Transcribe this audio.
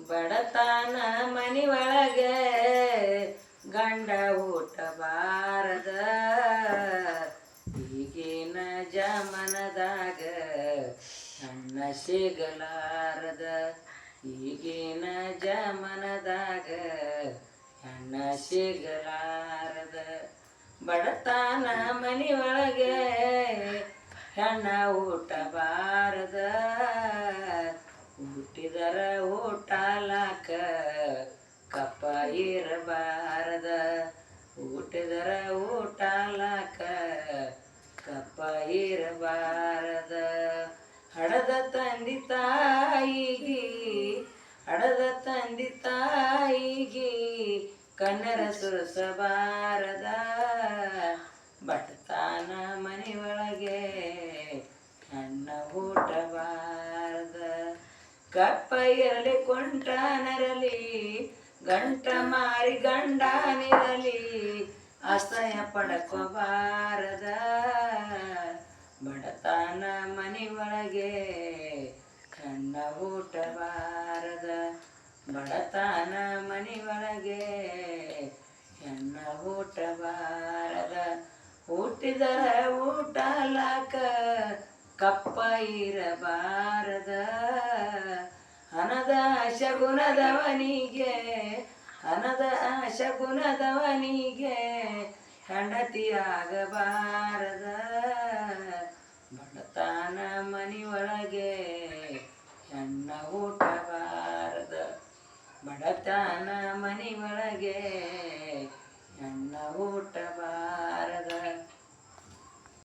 ಬಡತನ ಮನಿ ಒಳಗೆ ಗಂಡ ಊಟ ಬಾರದ ಈಗಿನ ಜಮನದಾಗ ಅಣ್ಣ ಸಿಗಲಾರದ ಈಗಿನ ಜಮನದಾಗ ಅಣ್ಣ ಸಿಗಲಾರದ ಬಡತನ ಮನಿ ಒಳಗೆ ಹೆಣ್ಣ ಊಟ ಬಾರದ ಹುಟ್ಟಿದರ ಊಟಲಾಕ ಕಪ್ಪ ಇರಬಾರದ ಹುಟ್ಟಿದರ ಊಟಲಾಕ ಕಪ್ಪ ಇರಬಾರದ ಹಡದ ತಂದಿ ತಾಯಿಗಿ ಹಡದ ತಂದಿ ತಾಯಿಗಿ ಕಣ್ಣರ ಸುರಿಸಬಾರದ ಬಡತನ ಮನಿ ಒಳಗೆ ಅಣ್ಣ ಊಟ ಬಾರದ ಕಪ್ಪ ಇರಲಿ ಕೊಂಟನರಲಿ ಗಂಟ ಮಾರಿ ಗಂಡನಿರಲಿ ಅಸಹ್ಯ ಪಡ್ಕೋಬಾರದ ಬಡತನ ಮನಿ ಒಳಗೆ ಕಣ್ಣ ಊಟ ಬಾರದ ಬಡತನ ಮನಿ ಒಳಗೆ ಹೆಣ್ಣ ಊಟ ಬಾರದ ಹುಟ್ಟಿದರ ಊಟಲಾಕ ಕಪ್ಪ ಇರಬಾರದ ಹಣದ ಶಗುನದವನಿಗೆ ಹಣದ ಶಗುನದವನಿಗೆ ಹೆಂಡತಿಯಾಗಬಾರದ ಬಡತನ ಮನಿ ಒಳಗೆ ಹೆಣ್ಣ ಊಟ ಬಾರದ ಬಡತನ ಮನಿ ಒಳಗೆ